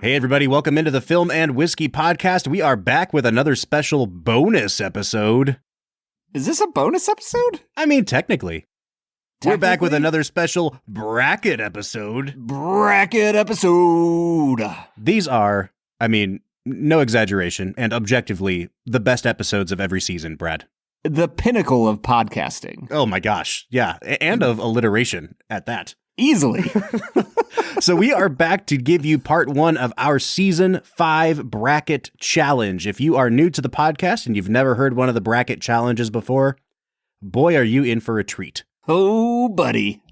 Hey everybody, welcome into the Film and Whiskey Podcast. We are back with another special bonus episode. Is this a bonus episode? I mean, technically. We're back with another special bracket episode. These are, I mean, no exaggeration, and objectively, the best episodes of every season, Brad. The pinnacle of podcasting. Oh my gosh, yeah, and of alliteration at that. Easily. So we are back to give you part one of our season 5 bracket challenge. If you are new to the podcast and you've never heard one of the bracket challenges before, boy, are you in for a treat. Oh, buddy.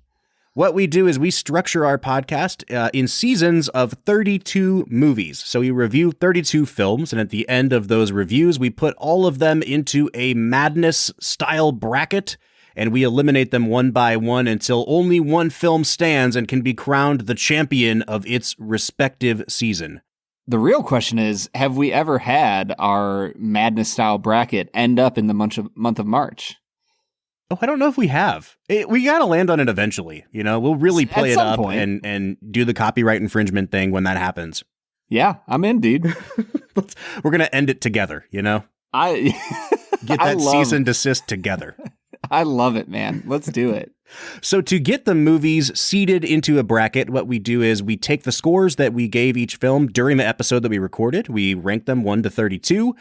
What we do is we structure our podcast in seasons of 32 movies. So we review 32 films, and at the end of those reviews, we put all of them into a madness-style bracket, and we eliminate them one by one until only one film stands and can be crowned the champion of its respective season. The real question is, have we ever had our madness-style bracket end up in the month of March? Oh, I don't know if we have. We got to land on it eventually. You know, we'll really play it up and do the copyright infringement thing when that happens. Yeah, I'm in, dude. We're going to end it together, you know? Get that cease and desist together. I love it, man. Let's do it. So to get the movies seeded into a bracket, what we do is we take the scores that we gave each film during the episode that we recorded. We rank them 1 to 32.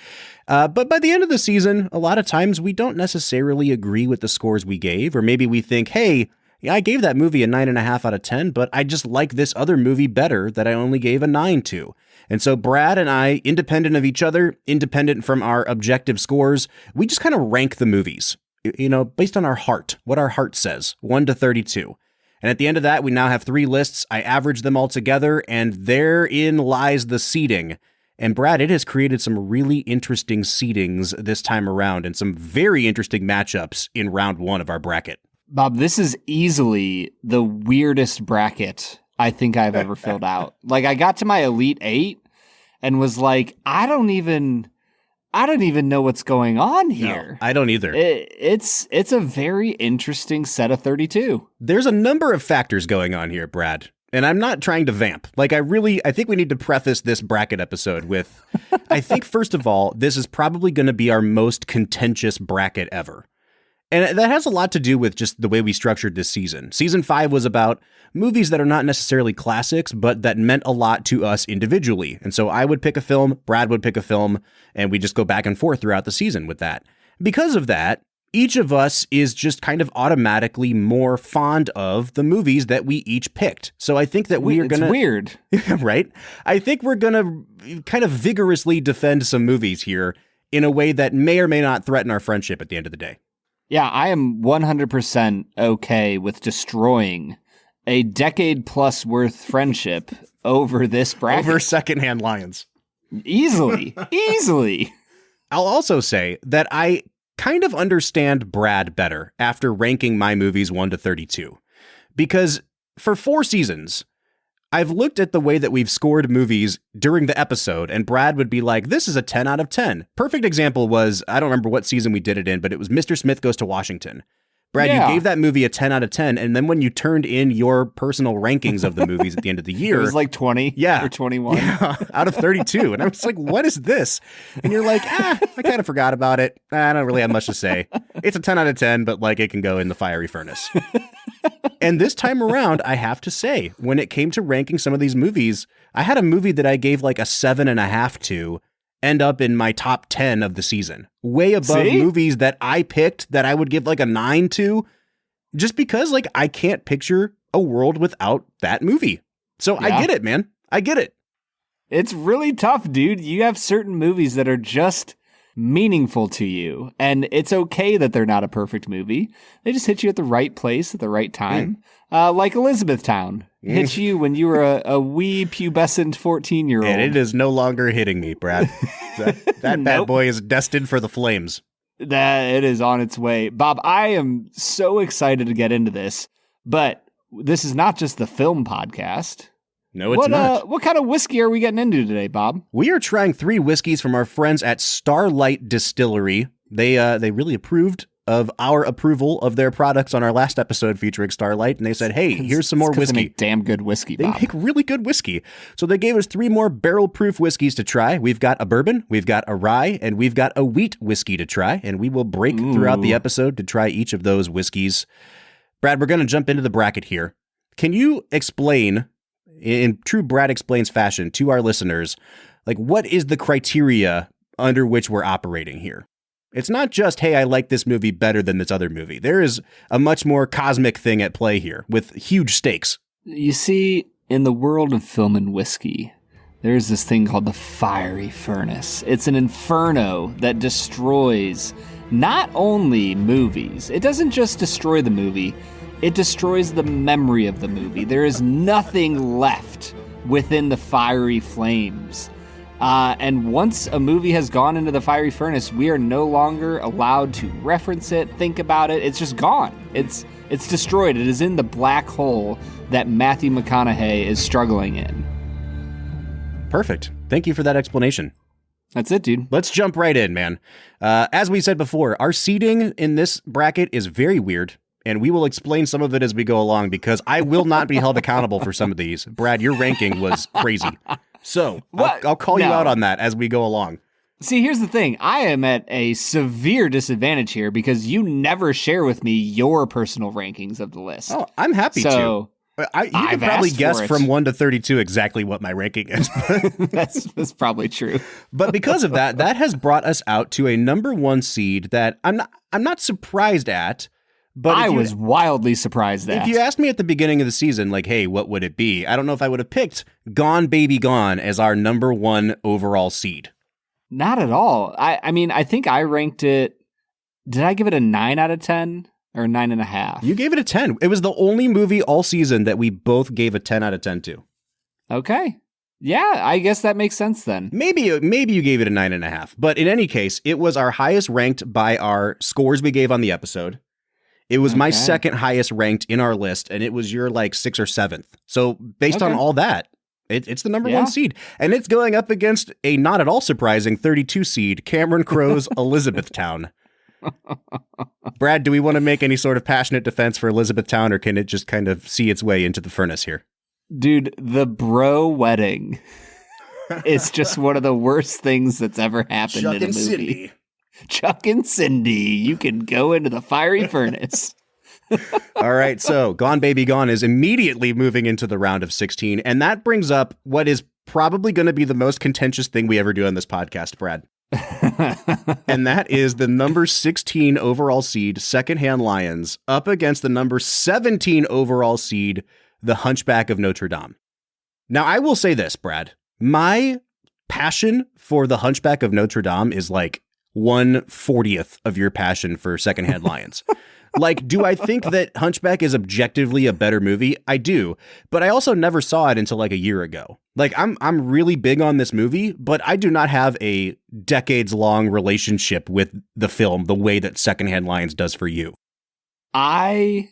But by the end of the season, a lot of times we don't necessarily agree with the scores we gave. Or maybe we think, hey, I gave that movie a 9.5 out of 10, but I just like this other movie better that I only gave a 9 to. And so Brad and I, independent of each other, independent from our objective scores, we just kind of rank the movies. You know, based on our heart, what our heart says, 1 to 32. And at the end of that, we now have 3 lists. I average them all together, and therein lies the seeding. And Brad, it has created some really interesting seedings this time around and some very interesting matchups in round 1 of our bracket. Bob, this is easily the weirdest bracket I think I've ever filled out. Like, I got to my Elite 8 and was like, I don't even know what's going on here. No, I don't either. It's a very interesting set of 32. There's a number of factors going on here, Brad. And I'm not trying to vamp. Like, I think we need to preface this bracket episode with, I think, first of all, this is probably going to be our most contentious bracket ever. And that has a lot to do with just the way we structured this season. Season 5 was about movies that are not necessarily classics, but that meant a lot to us individually. And so I would pick a film, Brad would pick a film, and we just go back and forth throughout the season with that. Because of that, each of us is just kind of automatically more fond of the movies that we each picked. So I think that we are going to... It's weird. Right? I think we're going to kind of vigorously defend some movies here in a way that may or may not threaten our friendship at the end of the day. Yeah, I am 100% okay with destroying a decade-plus worth friendship over this bracket. Over secondhand lions. Easily. I'll also say that I kind of understand Brad better after ranking my movies 1 to 32. Because for 4 seasons, I've looked at the way that we've scored movies during the episode, and Brad would be like, this is a 10 out of 10. Perfect example was, I don't remember what season we did it in, but it was Mr. Smith Goes to Washington. Brad, You gave that movie a 10 out of 10, and then when you turned in your personal rankings of the movies at the end of the year... It was like 20 or 21. Yeah, out of 32. And I was like, what is this? And you're like, I kind of forgot about it. I don't really have much to say. It's a 10 out of 10, but like it can go in the fiery furnace. And this time around, I have to say, when it came to ranking some of these movies, I had a movie that I gave like a 7.5 to end up in my top 10 of the season. Way above movies that I picked that I would give like a 9 to, just because like I can't picture a world without that movie. So yeah. I get it, man. I get it. It's really tough, dude. You have certain movies that are just meaningful to you, and it's okay that they're not a perfect movie. They just hit you at the right place at the right time. Like Elizabethtown hit you when you were a wee pubescent 14-year-old. And it is no longer hitting me, Brad. That bad boy is destined for the flames. That it is on its way. Bob, I am so excited to get into this, but this is not just the film podcast. No, it's not. What kind of whiskey are we getting into today, Bob? We are trying 3 whiskeys from our friends at Starlight Distillery. They really approved of our approval of their products on our last episode featuring Starlight, and they said, hey, here's some more whiskey. They make damn good whiskey, Bob. They make really good whiskey. So they gave us 3 more barrel-proof whiskeys to try. We've got a bourbon, we've got a rye, and we've got a wheat whiskey to try, and we will break throughout the episode to try each of those whiskeys. Brad, we're going to jump into the bracket here. Can you explain, in true Brad Explains fashion, to our listeners, like, what is the criteria under which we're operating here? It's not just, hey, I like this movie better than this other movie. There is a much more cosmic thing at play here with huge stakes. You see, in the world of film and whiskey, there's this thing called the fiery furnace. It's an inferno that destroys not only movies. It doesn't just destroy the movie, it destroys the memory of the movie. There is nothing left within the fiery flames. And once a movie has gone into the fiery furnace, we are no longer allowed to reference it, think about it. It's just gone. It's destroyed. It is in the black hole that Matthew McConaughey is struggling in. Perfect. Thank you for that explanation. That's it, dude. Let's jump right in, man. As we said before, our seating in this bracket is very weird, and we will explain some of it as we go along because I will not be held accountable for some of these. Brad, your ranking was crazy. So I'll call you out on that as we go along. See, here's the thing. I am at a severe disadvantage here because you never share with me your personal rankings of the list. Oh, I'm happy to. You can probably guess from 1 to 32 exactly what my ranking is. That's probably true. But because of that, that has brought us out to a number 1 seed that I'm not surprised at. But I was wildly surprised at. If you asked me at the beginning of the season, like, hey, what would it be? I don't know if I would have picked Gone Baby Gone as our number 1 overall seed. Not at all. I mean, I think I ranked it. Did I give it a 9 out of 10 or 9.5? You gave it a 10. It was the only movie all season that we both gave a 10 out of 10 to. Okay. Yeah, I guess that makes sense then. Maybe you gave it a 9.5. But in any case, it was our highest ranked by our scores we gave on the episode. It was my second highest ranked in our list, and it was your like 6th or 7th. So based on all that, it's the number 1 seed. And it's going up against a not at all surprising 32 seed, Cameron Crowe's Elizabethtown. Brad, do we want to make any sort of passionate defense for Elizabethtown, or can it just kind of see its way into the furnace here? Dude, the bro wedding is just one of the worst things that's ever happened in a movie. Cindy. Chuck and Cindy, you can go into the fiery furnace. All right, so Gone Baby Gone is immediately moving into the round of 16, and that brings up what is probably going to be the most contentious thing we ever do on this podcast, Brad. And that is the number 16 overall seed, Secondhand Lions, up against the number 17 overall seed, The Hunchback of Notre Dame. Now, I will say this, Brad. My passion for The Hunchback of Notre Dame is like 1/40th of your passion for Secondhand Lions. Like, do I think that Hunchback is objectively a better movie? I do, but I also never saw it until like a year ago. Like, I'm really big on this movie, but I do not have a decades-long relationship with the film the way that Secondhand Lions does for you. I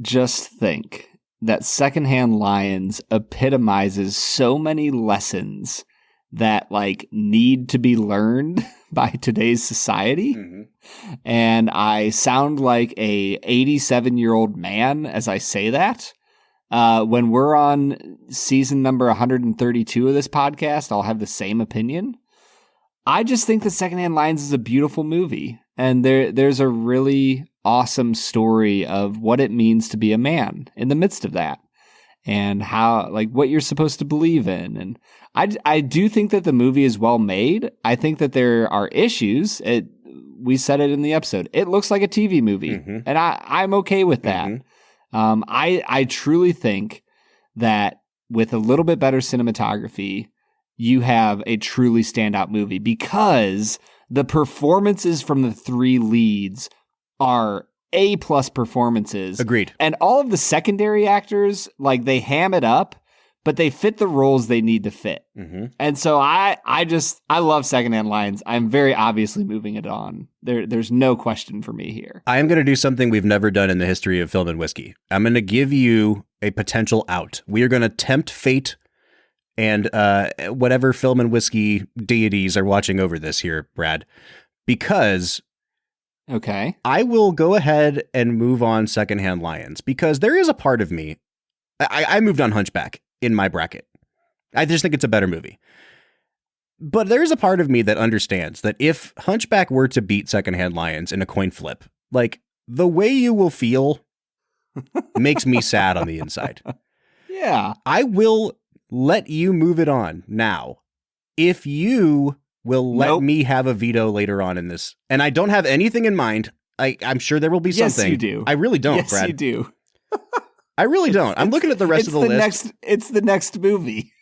just think that Secondhand Lions epitomizes so many lessons that like need to be learned by today's society. Mm-hmm. And I sound like a 87-year-old man as I say that. When we're on season number 132 of this podcast, I'll have the same opinion. I just think that Secondhand Lions is a beautiful movie. And there's a really awesome story of what it means to be a man in the midst of that. And how, like, what you're supposed to believe in. And I do think that the movie is well made. I think that there are issues. We said it in the episode. It looks like a TV movie. Mm-hmm. And I'm okay with that. Mm-hmm. I truly think that with a little bit better cinematography, you have a truly standout movie because the performances from the 3 leads are A+ performances. Agreed. And all of the secondary actors, like, they ham it up, but they fit the roles they need to fit. Mm-hmm. And so I love Secondhand Lions. I'm very obviously moving it on. There's no question for me here. I am going to do something we've never done in the history of film and whiskey. I'm going to give you a potential out. We are going to tempt fate and whatever film and whiskey deities are watching over this here, Brad, because Okay. I will go ahead and move on Secondhand Lions because there is a part of me. I moved on Hunchback in my bracket. I just think it's a better movie. But there's a part of me that understands that if Hunchback were to beat Secondhand Lions in a coin flip, like the way you will feel makes me sad on the inside. Yeah. I will let you move it on now if you will let me have a veto later on in this. And I don't have anything in mind. I'm sure there will be something. Yes, you do. I really don't, yes, Brad. You do. I really don't. I'm looking at the rest of the list. It's the next movie.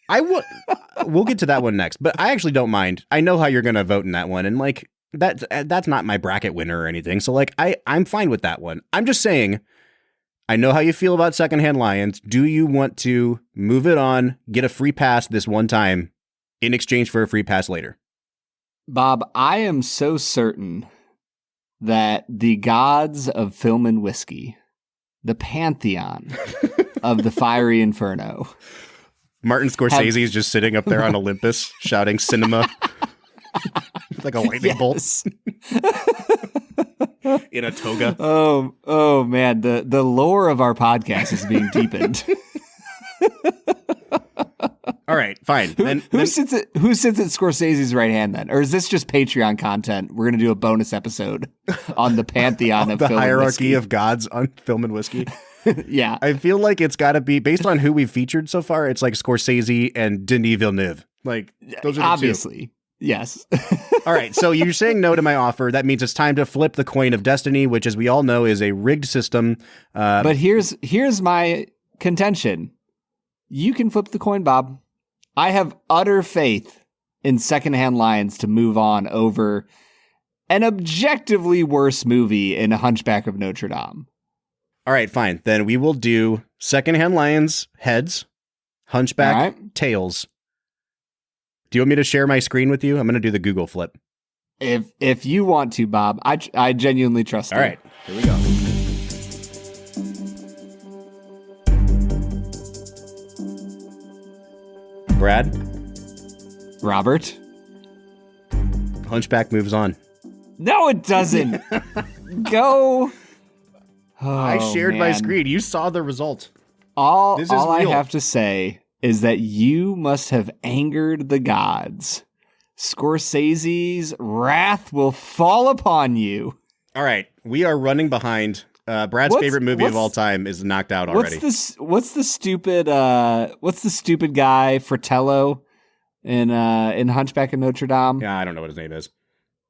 We'll get to that one next, but I actually don't mind. I know how you're going to vote in that one. And like, that's not my bracket winner or anything. So like, I'm fine with that one. I'm just saying, I know how you feel about Secondhand Lions. Do you want to move it on, get a free pass this one time in exchange for a free pass later? Bob, I am so certain that the gods of film and whiskey, the pantheon of the fiery inferno. Martin Scorsese is just sitting up there on Olympus shouting cinema like a lightning bolt in a toga. Oh man, the lore of our podcast is being deepened. All right, fine. Who sits at Scorsese's right hand then? Or is this just Patreon content? We're going to do a bonus episode on the pantheon of the film hierarchy of gods on film and whiskey. Yeah. I feel like it's got to be, based on who we've featured so far, it's like Scorsese and Denis Villeneuve. Like, those are the obviously. Two. Yes. All right, so you're saying no to my offer. That means it's time to flip the coin of destiny, which, as we all know, is a rigged system. But here's my contention. You can flip the coin, Bob. I have utter faith in Secondhand Lions to move on over an objectively worse movie in A Hunchback of Notre Dame. All right, fine. Then we will do Secondhand Lions, heads, Hunchback, tails. Do you want me to share my screen with you? I'm going to do the Google flip. If you want to, Bob, I genuinely trust you. All right, here we go. Brad? Robert? Hunchback moves on. No, it doesn't. Go. I shared my screen. You saw the result. All I have to say is that you must have angered the gods. Scorsese's wrath will fall upon you. All right, we are running behind. Brad's favorite movie of all time is knocked out already. What's the stupid guy Fratello in Hunchback of Notre Dame? Yeah, I don't know what his name is.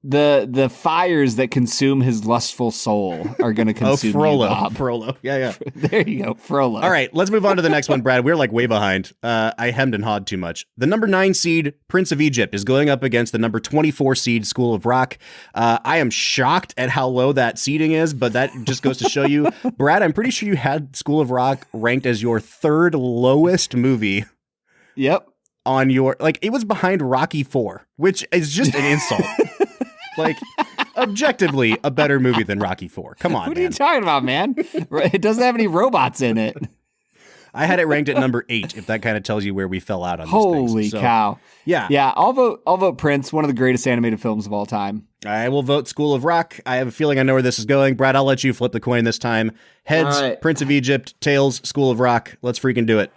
The fires that consume his lustful soul are going to consume Frollo. you, Bob. Frollo. Yeah. There you go, Frollo. All right, let's move on to the next one, Brad. We're like way behind. I hemmed and hawed too much. The number 9 seed, Prince of Egypt, is going up against the number 24 seed, School of Rock. I am shocked at how low that seeding is, but that just goes to show you, Brad, I'm pretty sure you had School of Rock ranked as your 3rd lowest movie. Yep. On your, like, it was behind Rocky 4, which is just an insult. Like, objectively, a better movie than Rocky 4. Come on, What are you talking about, man? It doesn't have any robots in it. I had it ranked at number 8, if that kind of tells you where we fell out on Holy these things. cow. Yeah. Yeah, I'll vote Prince, one of the greatest animated films of all time. I will vote School of Rock. I have a feeling I know where this is going. Brad, I'll let you flip the coin this time. Heads, right. Prince of Egypt. Tails, School of Rock. Let's freaking do it.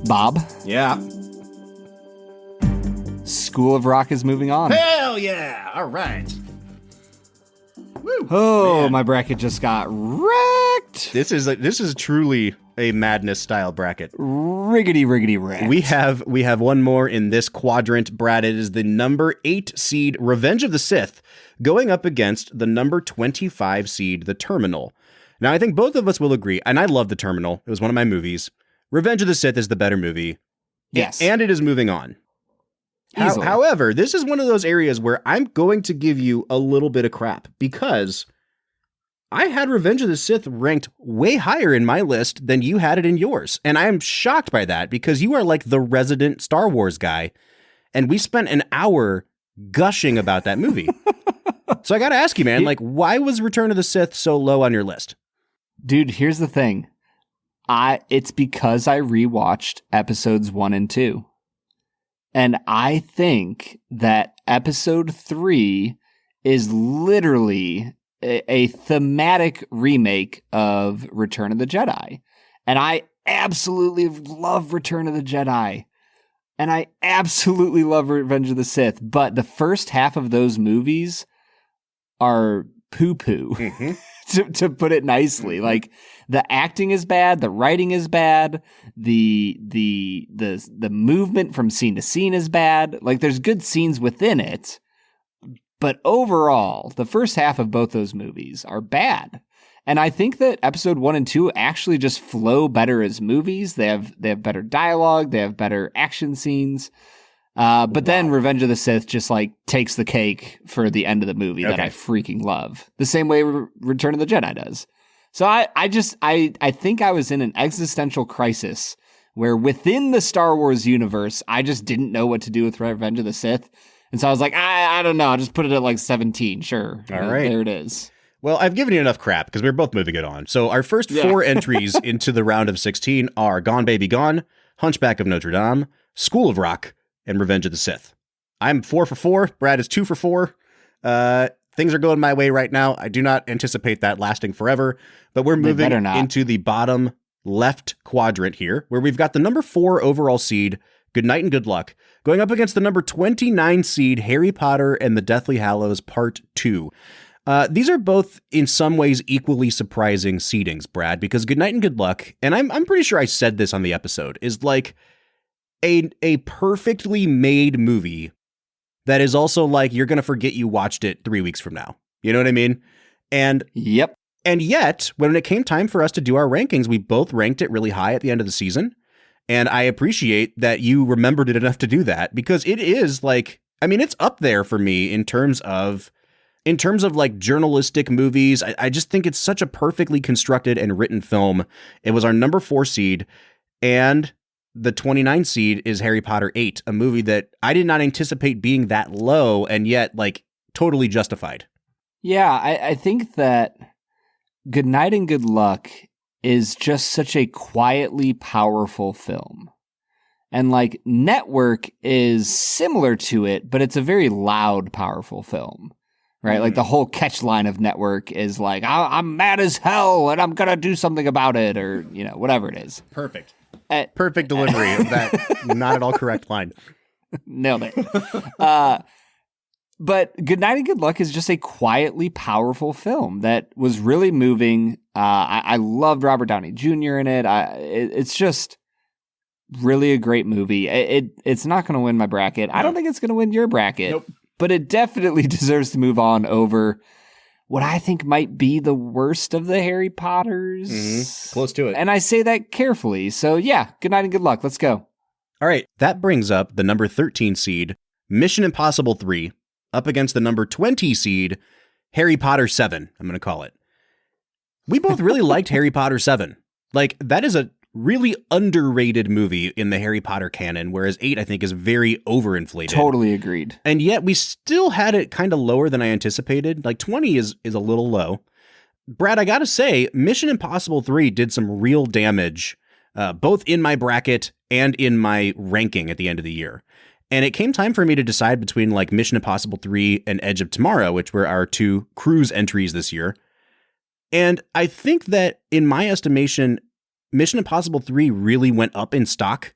Bob? Yeah. School of Rock is moving on. Hell yeah! All right. Woo, oh, man. My bracket just got wrecked. This is truly a madness style bracket. Riggedy wrecked. We have one more in this quadrant, Brad. It is the number 8 seed Revenge of the Sith going up against the number 25 seed The Terminal. Now, I think both of us will agree, and I love The Terminal. It was one of my movies. Revenge of the Sith is the better movie. Yes. And it is moving on. However, this is one of those areas where I'm going to give you a little bit of crap because I had Revenge of the Sith ranked way higher in my list than you had it in yours. And I am shocked by that because you are like the resident Star Wars guy. And we spent an hour gushing about that movie. So I got to ask you, man, like, why was Return of the Sith so low on your list? Dude, here's the thing. It's because I rewatched episodes 1 and 2. And I think that episode 3 is literally a thematic remake of Return of the Jedi. And I absolutely love Return of the Jedi. And I absolutely love Revenge of the Sith. But the first half of those movies are poo-poo, to put it nicely. Like, the acting is bad, the writing is bad, the movement from scene to scene is bad. Like, there's good scenes within it, but overall, the first half of both those movies are bad. And I think that episode 1 and 2 actually just flow better as movies. They have better dialogue, they have better action scenes. But then Revenge of the Sith just like takes the cake for the end of the movie that I freaking love. The same way Return of the Jedi does. So I think I was in an existential crisis where within the Star Wars universe, I just didn't know what to do with Revenge of the Sith. And so I was like, I don't know. I'll just put it at like 17. Sure. All right. There it is. Well, I've given you enough crap because we're both moving it on. So our first 4 entries into the round of 16 are Gone Baby Gone, Hunchback of Notre Dame, School of Rock, and Revenge of the Sith. I'm 4 for 4. Brad is 2 for 4. Things are going my way right now. I do not anticipate that lasting forever, but we're moving into the bottom left quadrant here, where we've got the number 4 overall seed, Good Night and Good Luck, going up against the number 29 seed, Harry Potter and the Deathly Hallows Part 2. These are both in some ways equally surprising seedings, Brad, because Good Night and Good Luck, and I'm pretty sure I said this on the episode, is like a perfectly made movie that is also like you're going to forget you watched it 3 weeks from now. You know what I mean? And yep. And yet, when it came time for us to do our rankings, we both ranked it really high at the end of the season. And I appreciate that you remembered it enough to do that, because it is like, I mean, it's up there for me in terms of like journalistic movies. I just think it's such a perfectly constructed and written film. It was our number 4 seed, and the 29 seed is Harry Potter 8, a movie that I did not anticipate being that low, and yet like totally justified. Yeah, I think that Good Night and Good Luck is just such a quietly powerful film. And like Network is similar to it, but it's a very loud, powerful film. Right? Like the whole catch line of Network is like, I'm mad as hell and I'm going to do something about it, or, you know, whatever it is. Perfect. Perfect delivery of that not at all correct line. Nailed it. But Good Night and Good Luck is just a quietly powerful film that was really moving. I loved Robert Downey Jr. in it. It's just really a great movie. It's not going to win my bracket. I don't think it's going to win your bracket. Nope. But it definitely deserves to move on over what I think might be the worst of the Harry Potters. Mm-hmm. Close to it. And I say that carefully. So yeah, Good Night and Good Luck. Let's go. All right. That brings up the number 13 seed, Mission Impossible 3, up against the number 20 seed, Harry Potter 7, I'm going to call it. We both really liked Harry Potter 7. Like, that is a really underrated movie in the Harry Potter canon, whereas 8, I think, is very overinflated. Totally agreed. And yet we still had it kind of lower than I anticipated. Like 20 is a little low. Brad, I got to say, Mission Impossible 3 did some real damage, both in my bracket and in my ranking at the end of the year. And it came time for me to decide between like Mission Impossible 3 and Edge of Tomorrow, which were our 2 cruise entries this year. And I think that in my estimation, Mission Impossible 3 really went up in stock,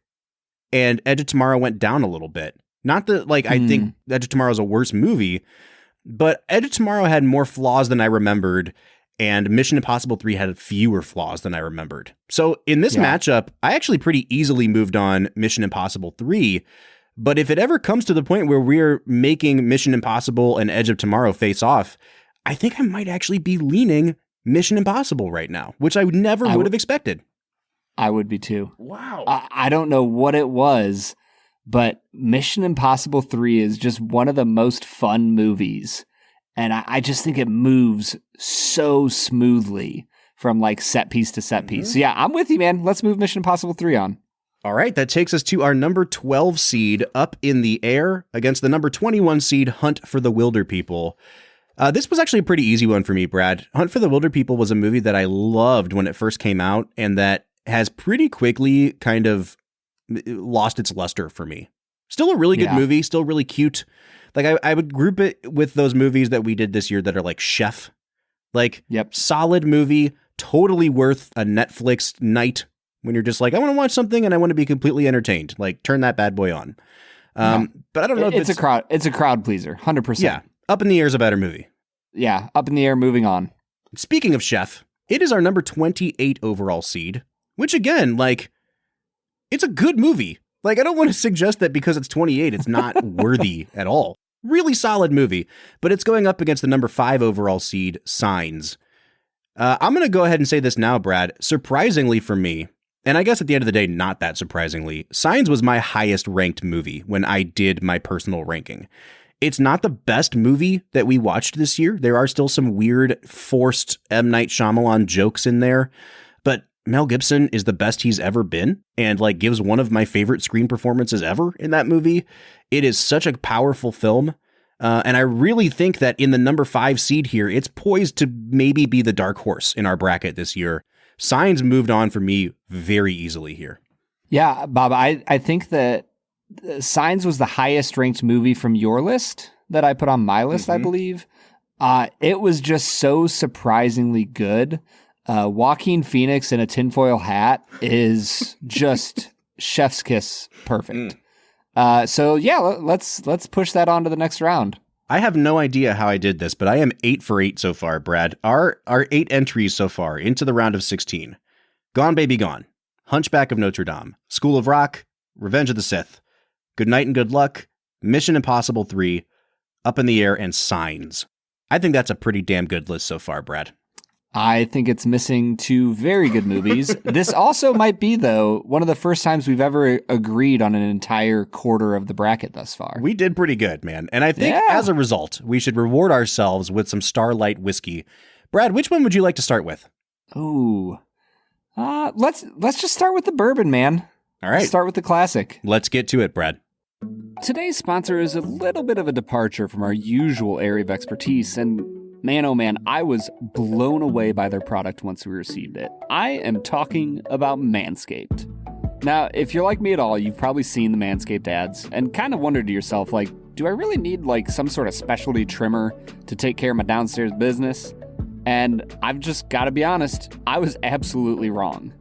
and Edge of Tomorrow went down a little bit. Not that, like, I think Edge of Tomorrow is a worse movie, but Edge of Tomorrow had more flaws than I remembered, and Mission Impossible 3 had fewer flaws than I remembered. So in this matchup, I actually pretty easily moved on Mission Impossible 3, but if it ever comes to the point where we're making Mission Impossible and Edge of Tomorrow face off, I think I might actually be leaning Mission Impossible right now, which I never would have expected. I would be too. Wow. I don't know what it was, but Mission Impossible 3 is just one of the most fun movies. And I just think it moves so smoothly from like set piece to set piece. So yeah, I'm with you, man. Let's move Mission Impossible 3 on. All right, that takes us to our number 12 seed, Up in the Air, against the number 21 seed, Hunt for the Wilder People. This was actually a pretty easy one for me, Brad. Hunt for the Wilder People was a movie that I loved when it first came out, and that has pretty quickly kind of lost its luster for me. Still a really good movie, still really cute, Like I would group it with those movies that we did this year that are like Chef. Like, Yep. solid movie, totally worth a Netflix night when you're just like, I want to watch something and I want to be completely entertained. Like, turn that bad boy on. But I don't know if it's a crowd pleaser, 100%. Yeah, Up in the Air is a better movie. Yeah, Up in the Air, moving on. Speaking of Chef, it is our number 28 overall seed, which again, like, it's a good movie. Like, I don't want to suggest that because it's 28, it's not worthy at all. Really solid movie, but it's going up against the number 5 overall seed, Signs. I'm going to go ahead and say this now, Brad. Surprisingly for me, and I guess at the end of the day, not that surprisingly, Signs was my highest ranked movie when I did my personal ranking. It's not the best movie that we watched this year. There are still some weird, forced M. Night Shyamalan jokes in there, but Mel Gibson is the best he's ever been and like gives one of my favorite screen performances ever in that movie. It is such a powerful film. And I really think that in the number 5 seed here, it's poised to maybe be the dark horse in our bracket this year. Signs moved on for me very easily here. Yeah, Bob, I think that Signs was the highest ranked movie from your list that I put on my list, I believe. It was just so surprisingly good. Joaquin Phoenix in a tinfoil hat is just chef's kiss perfect. So yeah, let's push that on to the next round. I have no idea how I did this, but I am 8 for 8 so far, Brad. Our 8 entries so far into the round of 16. Gone Baby Gone, Hunchback of Notre Dame, School of Rock, Revenge of the Sith, Good Night and Good Luck, Mission Impossible 3, Up in the Air, and Signs. I think that's a pretty damn good list so far, Brad. I think it's missing 2 very good movies. This also might be, though, one of the first times we've ever agreed on an entire quarter of the bracket thus far. We did pretty good, man. And I think as a result, we should reward ourselves with some Starlight whiskey. Brad, which one would you like to start with? Ooh. Let's just start with the bourbon, man. All right. Let's start with the classic. Let's get to it, Brad. Today's sponsor is a little bit of a departure from our usual area of expertise, and man, oh man, I was blown away by their product once we received it. I am talking about Manscaped. Now, if you're like me at all, you've probably seen the Manscaped ads and kind of wondered to yourself, like, do I really need like some sort of specialty trimmer to take care of my downstairs business? And I've just got to be honest, I was absolutely wrong.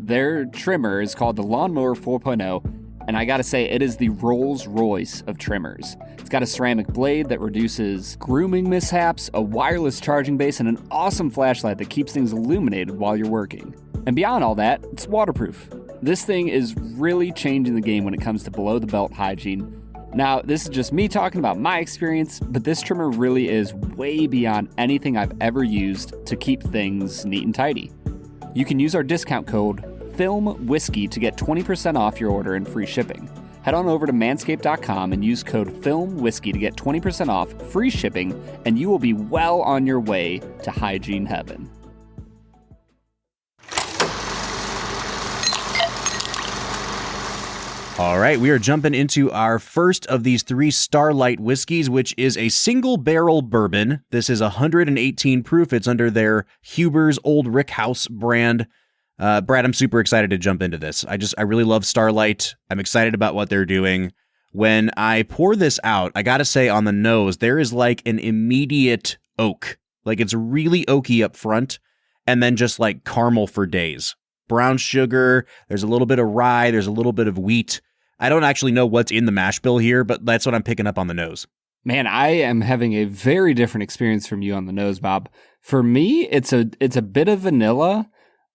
Their trimmer is called the Lawnmower 4.0. And I gotta say, it is the Rolls Royce of trimmers. It's got a ceramic blade that reduces grooming mishaps, a wireless charging base, and an awesome flashlight that keeps things illuminated while you're working. And beyond all that, it's waterproof. This thing is really changing the game when it comes to below-the-belt hygiene. Now, this is just me talking about my experience, but this trimmer really is way beyond anything I've ever used to keep things neat and tidy. You can use our discount code FILMWHISKEY to get 20% off your order and free shipping. Head on over to manscaped.com and use code FILMWHISKEY to get 20% off, free shipping, and you will be well on your way to hygiene heaven. All right, we are jumping into our first of these 3 Starlight whiskeys, which is a single barrel bourbon. This is 118 proof. It's under their Huber's Old Rick House brand. Brad, I'm super excited to jump into this. I really love Starlight. I'm excited about what they're doing. When I pour this out, I gotta say on the nose, there is like an immediate oak. Like it's really oaky up front and then just like caramel for days. Brown sugar, there's a little bit of rye, there's a little bit of wheat. I don't actually know what's in the mash bill here, but that's what I'm picking up on the nose. Man, I am having a very different experience from you on the nose, Bob. For me, it's a bit of vanilla,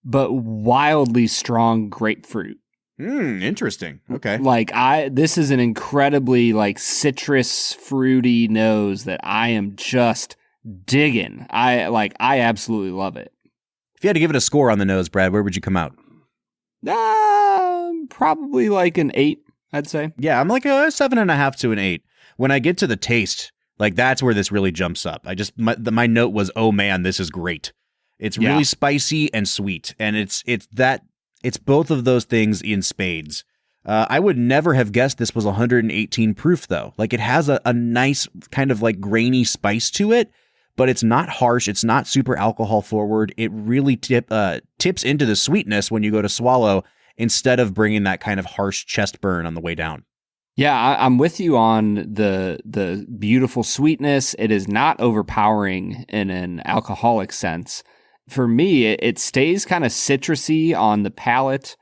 but wildly strong grapefruit. Interesting. Okay. Like this is an incredibly like citrus fruity nose that I am just digging. I absolutely love it. If you had to give it a score on the nose, Brad, where would you come out? Probably like an 8, I'd say. Yeah, I'm like a 7.5 to an 8. When I get to the taste, like that's where this really jumps up. My note was, oh man, this is great. It's really spicy and sweet, and it's both of those things in spades. I would never have guessed this was 118 proof though. Like it has a nice kind of like grainy spice to it, but it's not harsh. It's not super alcohol forward. It really tips into the sweetness when you go to swallow instead of bringing that kind of harsh chest burn on the way down. Yeah, I'm with you on the beautiful sweetness. It is not overpowering in an alcoholic sense. For me, it stays kind of citrusy on the palate,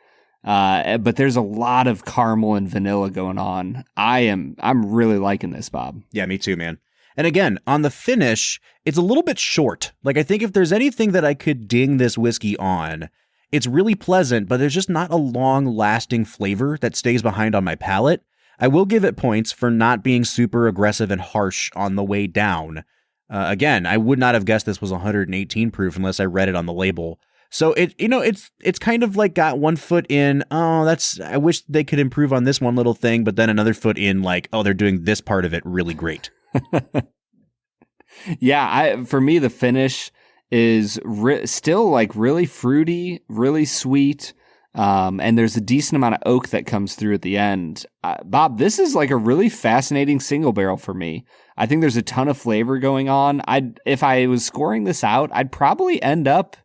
but there's a lot of caramel and vanilla going on. I'm really liking this, Bob. Yeah, me too, man. And again, on the finish, it's a little bit short. Like, I think if there's anything that I could ding this whiskey on, it's really pleasant, but there's just not a long-lasting flavor that stays behind on my palate. I will give it points for not being super aggressive and harsh on the way down. Again, I would not have guessed this was 118 proof unless I read it on the label. So it's kind of like got one foot in, I wish they could improve on this one little thing, but then another foot in like, oh, they're doing this part of it really great. Yeah, for me, the finish is still like really fruity, really sweet. And there's a decent amount of oak that comes through at the end. Bob, this is like a really fascinating single barrel for me. I think there's a ton of flavor going on. If I was scoring this out, I'd probably end up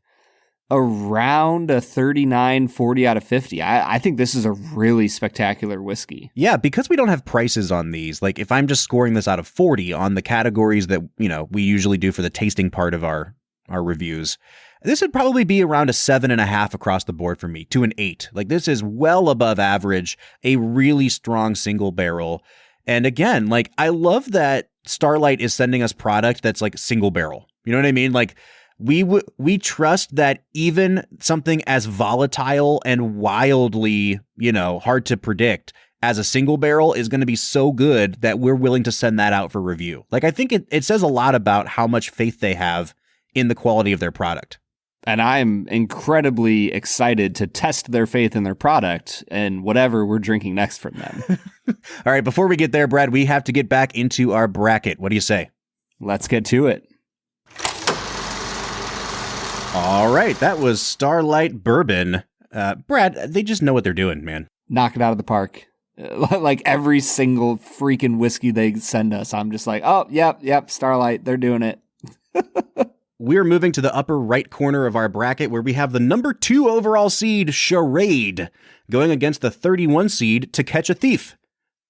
around a 39, 40 out of 50. I think this is a really spectacular whiskey. Yeah, because we don't have prices on these, like if I'm just scoring this out of 40 on the categories that, we usually do for the tasting part of our reviews, this would probably be around a 7.5 across the board for me to an 8. Like this is well above average, a really strong single barrel. And again, like I love that Starlight is sending us product that's like single barrel. You know what I mean? Like we trust that even something as volatile and wildly, hard to predict as a single barrel is going to be so good that we're willing to send that out for review. Like I think it says a lot about how much faith they have in the quality of their product. And I'm incredibly excited to test their faith in their product and whatever we're drinking next from them. All right, before we get there, Brad, we have to get back into our bracket. What do you say? Let's get to it. All right, that was Starlight Bourbon. Brad, they just know what they're doing, man. Knock it out of the park. Like every single freaking whiskey they send us, I'm just like, oh, yep, Starlight, they're doing it. We're moving to the upper right corner of our bracket where we have the number 2 overall seed, Charade, going against the 31 seed, To Catch a Thief.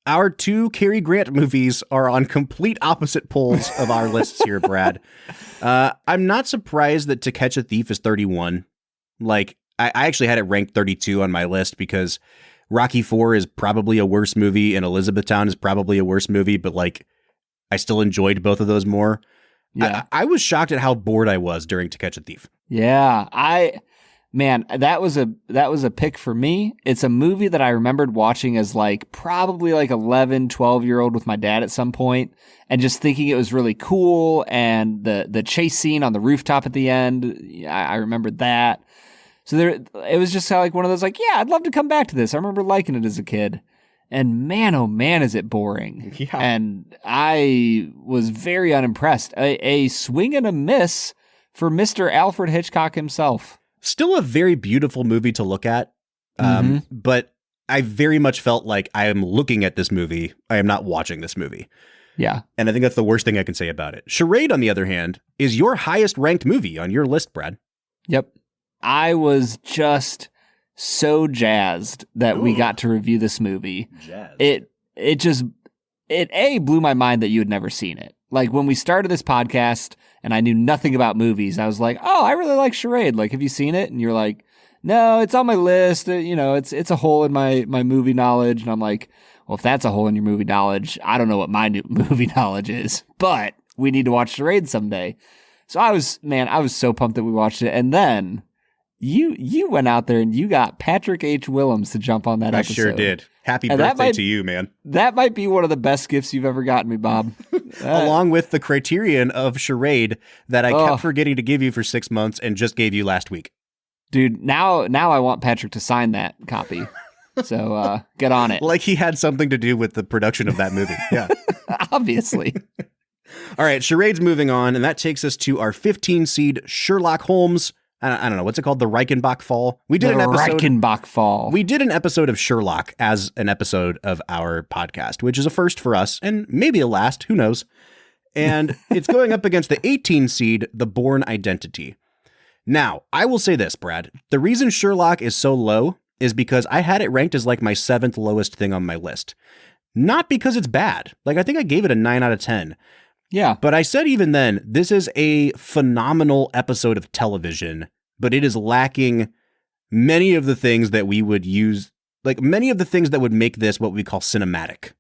Our 2 Cary Grant movies are on complete opposite poles of our lists here, Brad. I'm not surprised that To Catch a Thief is 31. Like, I actually had it ranked 32 on my list because Rocky IV is probably a worse movie and Elizabethtown is probably a worse movie, but like, I still enjoyed both of those more. Yeah, I was shocked at how bored I was during To Catch a Thief. Yeah, that was a pick for me. It's a movie that I remembered watching as probably 11, 12-year-old with my dad at some point and just thinking it was really cool. And the chase scene on the rooftop at the end, I remembered that. So it was just like one of those I'd love to come back to this. I remember liking it as a kid. And man, oh man, is it boring. Yeah. And I was very unimpressed. A swing and a miss for Mr. Alfred Hitchcock himself. Still a very beautiful movie to look at. But I very much felt like I am looking at this movie. I am not watching this movie. Yeah. And I think that's the worst thing I can say about it. Charade, on the other hand, is your highest ranked movie on your list, Brad. Yep. I was just so jazzed that we got to review this movie. It blew my mind that you had never seen it. Like when we started this podcast and I knew nothing about movies, I was like, oh, I really like Charade. Like, have you seen it? And you're like, no, it's on my list. It's a hole in my movie knowledge. And I'm like, well, if that's a hole in your movie knowledge, I don't know what my new movie knowledge is, but we need to watch Charade someday. So I was so pumped that we watched it. And then you went out there and you got Patrick H. Willems to jump on that episode. I sure did. Happy birthday to you, man. That might be one of the best gifts you've ever gotten me, Bob. Along with the Criterion of Charade that I kept forgetting to give you for 6 months and just gave you last week. Dude, now I want Patrick to sign that copy. So get on it. Like he had something to do with the production of that movie. Yeah. Obviously. All right, Charade's moving on, and that takes us to our 15 seed Sherlock Holmes. I don't know. What's it called? The Reichenbach Fall? Reichenbach Fall. We did an episode of Sherlock as an episode of our podcast, which is a first for us and maybe a last. Who knows? And it's going up against the 18 seed, The Bourne Identity. Now, I will say this, Brad. The reason Sherlock is so low is because I had it ranked as like my 7th lowest thing on my list. Not because it's bad. Like, I think I gave it a 9 out of 10. Yeah. But I said even then, this is a phenomenal episode of television, but it is lacking many of the things that we would use, like many of the things that would make this what we call cinematic.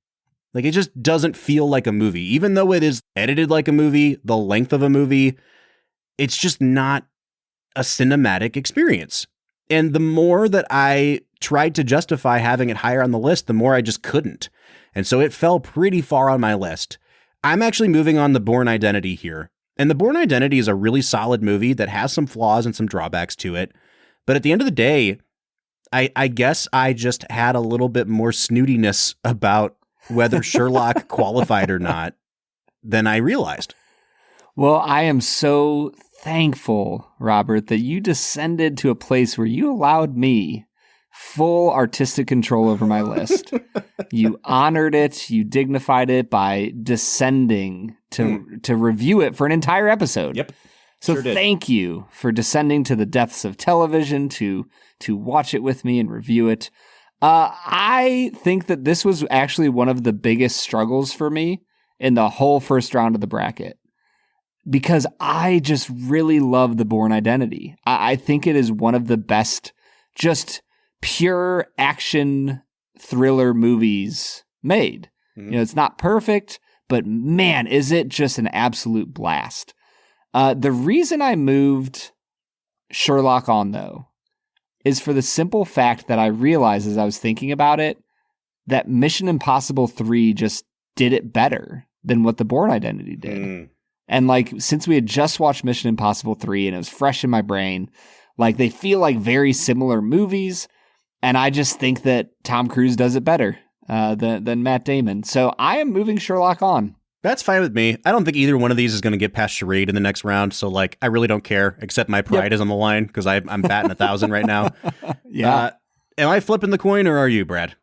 Like, it just doesn't feel like a movie. Even though it is edited like a movie, the length of a movie, it's just not a cinematic experience. And the more that I tried to justify having it higher on the list, the more I just couldn't. And so it fell pretty far on my list. I'm actually moving on The Bourne Identity here. And The Bourne Identity is a really solid movie that has some flaws and some drawbacks to it. But at the end of the day, I guess I just had a little bit more snootiness about whether Sherlock qualified or not than I realized. Well, I am so thankful, Robert, that you descended to a place where you allowed me full artistic control over my list. You honored it, you dignified it by descending to review it for an entire episode. Yep. So Sure did. thank you for descending to the depths of television to watch it with me and review it. I think that this was actually one of the biggest struggles for me in the whole first round of the bracket, because I just really love The Bourne Identity. I think it is one of the best, just pure action thriller movies made. Mm-hmm. You know, it's not perfect, but man, is it just an absolute blast. The reason I moved Sherlock on, though, is for the simple fact that I realized as I was thinking about it, that Mission Impossible 3 just did it better than what The Bourne Identity did. And like, since we had just watched Mission Impossible 3 and it was fresh in my brain, like they feel like very similar movies. And I just think that Tom Cruise does it better than Matt Damon. So I am moving Sherlock on. That's fine with me. I don't think either one of these is going to get past Charade in the next round. So, like, I really don't care, except my pride is on the line because I'm batting 1,000 right now. Yeah. Am I flipping the coin or are you, Brad?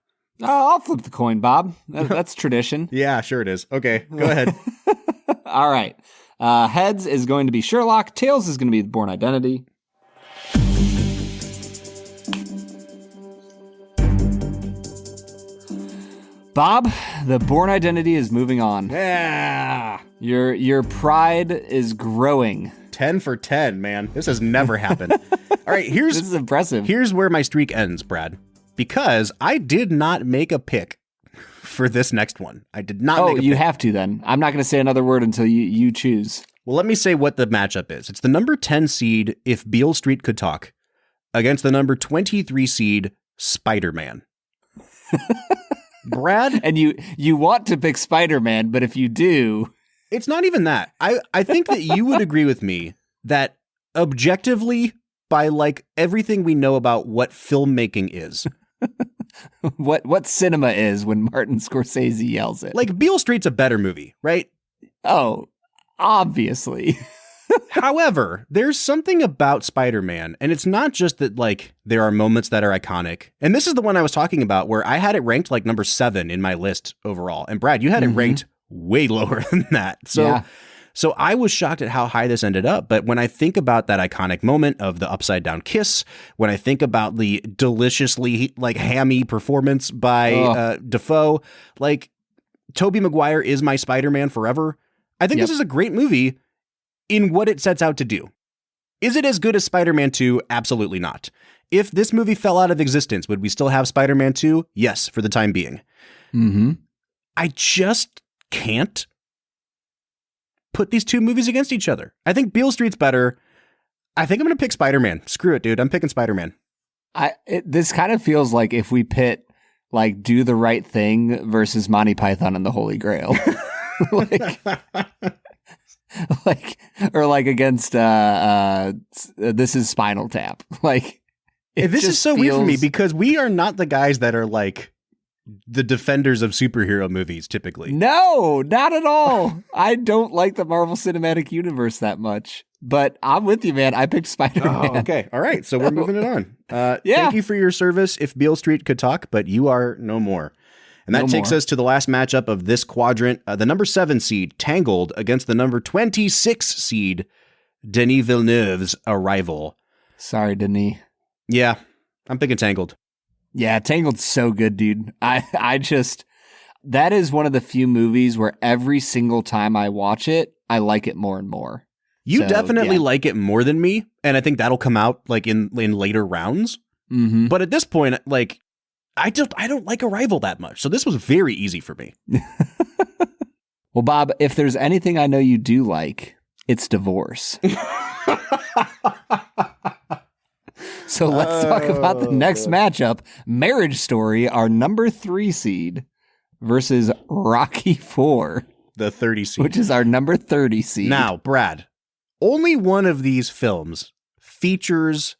Oh, I'll flip the coin, Bob. That's tradition. Yeah, sure it is. Okay, go ahead. All right. Heads is going to be Sherlock. Tails is going to be The Bourne Identity. Bob, The Bourne Identity is moving on. Yeah. Your pride is growing. 10 for 10, man. This has never happened. All right, This is impressive. Here's where my streak ends, Brad. Because I did not make a pick for this next one. I did not make a pick. You have to then. I'm not going to say another word until you choose. Well, let me say what the matchup is. It's the number 10 seed, If Beale Street Could Talk, against the number 23 seed, Spider-Man. Brad? And you want to pick Spider-Man, but if you do... It's not even that. I think that you would agree with me that objectively, by like everything we know about what filmmaking is... what cinema is when Martin Scorsese yells it. Like, Beale Street's a better movie, right? Oh, obviously. However, there's something about Spider-Man, and it's not just that, like, there are moments that are iconic. And this is the one I was talking about where I had it ranked like number 7 in my list overall. And Brad, you had it ranked way lower than that. So I was shocked at how high this ended up. But when I think about that iconic moment of the upside down kiss, when I think about the deliciously like hammy performance by Dafoe, like Tobey Maguire is my Spider-Man forever. I think this is a great movie in what it sets out to do. Is it as good as Spider-Man 2? Absolutely not. If this movie fell out of existence, would we still have Spider-Man 2? Yes, for the time being. Mm-hmm. I just can't put these two movies against each other. I think Beale Street's better. I think I'm going to pick Spider-Man. Screw it, dude. I'm picking Spider-Man. This kind of feels like if we pit like Do the Right Thing versus Monty Python and the Holy Grail. Or against This Is Spinal Tap. Like, this is so weird for me because we are not the guys that are like the defenders of superhero movies typically. No, not at all. I don't like the Marvel Cinematic Universe that much, but I'm with you, man. I picked Spider-Man. Oh, okay. All right. So we're moving it on. Thank you for your service. If Beale Street could talk, but you are no more. And that takes us to the last matchup of this quadrant. The number 7 seed, Tangled, against the number 26 seed, Denis Villeneuve's Arrival. Sorry, Denis. Yeah, I'm picking Tangled. Yeah, Tangled's so good, dude. that is one of the few movies where every single time I watch it, I like it more and more. You definitely like it more than me, and I think that'll come out like in later rounds. Mm-hmm. But at this point, like I don't like Arrival that much, so this was very easy for me. Well, Bob, if there's anything I know you do like, it's divorce. So let's talk about the next matchup. Marriage Story, our number 3 seed, versus Rocky 4. The 30 seed. Which is our number 30 seed. Now, Brad, only one of these films features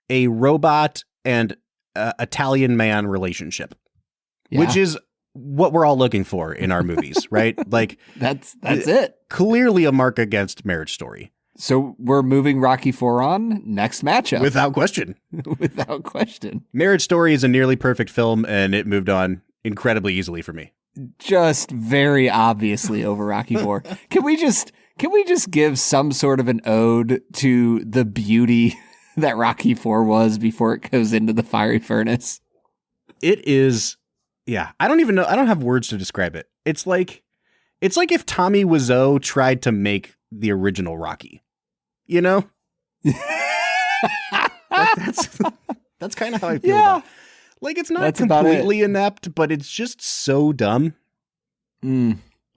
a robot and Italian man relationship, which is what we're all looking for in our movies, right? Like that's it. Clearly a mark against Marriage Story. So we're moving Rocky 4 on. Next matchup. Without question. Without question. Marriage Story is a nearly perfect film, and it moved on incredibly easily for me. Just very obviously over Rocky 4. Can we just give some sort of an ode to the beauty that Rocky 4 was before it goes into the fiery furnace? It is, yeah. I don't even know. I don't have words to describe it. It's like if Tommy Wiseau tried to make the original Rocky. You know? Like that's kind of how I feel about it. Like, it's not completely inept, but it's just so dumb.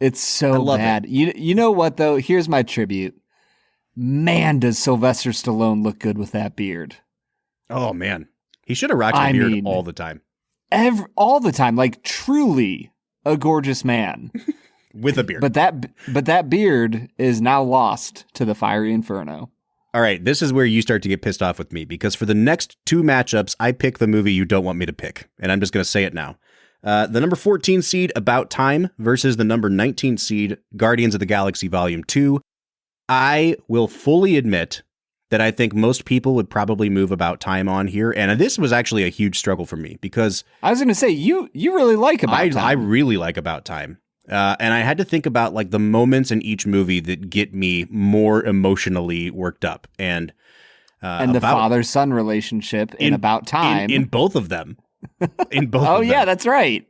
It's so bad. You know what, though? Here's my tribute. Man, does Sylvester Stallone look good with that beard. Oh, man. He should have rocked a beard all the time. All the time. Like, truly a gorgeous man. With a beard. But that beard is now lost to the fiery inferno. All right, this is where you start to get pissed off with me, because for the next 2 matchups, I pick the movie you don't want me to pick, and I'm just going to say it now. The number 14 seed, About Time, versus the number 19 seed, Guardians of the Galaxy Volume 2. I will fully admit that I think most people would probably move About Time on here, and this was actually a huge struggle for me, because... I was going to say, you really like About Time. I really like About Time. And I had to think about like the moments in each movie that get me more emotionally worked up, and the father-son relationship in About Time in both of them. In both. Oh yeah, that's right.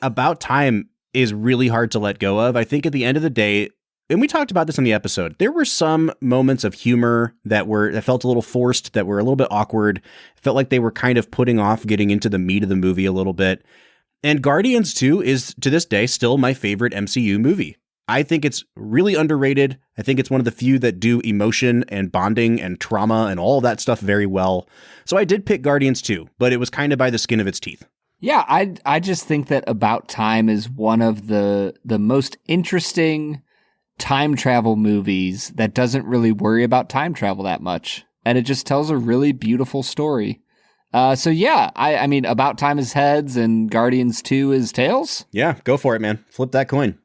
About Time is really hard to let go of. I think at the end of the day, and we talked about this in the episode, there were some moments of humor that felt a little forced, that were a little bit awkward. It felt like they were kind of putting off getting into the meat of the movie a little bit. And Guardians 2 is, to this day, still my favorite MCU movie. I think it's really underrated. I think it's one of the few that do emotion and bonding and trauma and all that stuff very well. So I did pick Guardians 2, but it was kind of by the skin of its teeth. Yeah, I just think that About Time is one of the most interesting time travel movies that doesn't really worry about time travel that much. And it just tells a really beautiful story. So yeah, I mean, About Time is heads and Guardians 2 is tails. Yeah, go for it, man. Flip that coin.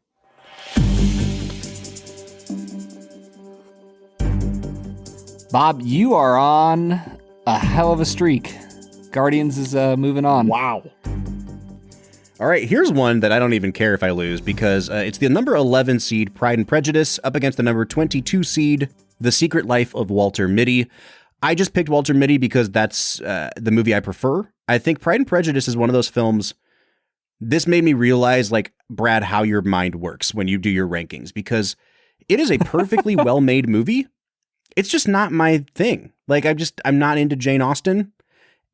Bob, you are on a hell of a streak. Guardians is moving on. Wow. All right, here's one that I don't even care if I lose, because it's the number 11 seed Pride and Prejudice up against the number 22 seed The Secret Life of Walter Mitty. I just picked Walter Mitty because that's the movie I prefer. I think Pride and Prejudice is one of those films. This made me realize, like, Brad, how your mind works when you do your rankings, because it is a perfectly well-made movie. It's just not my thing. Like, I'm not into Jane Austen,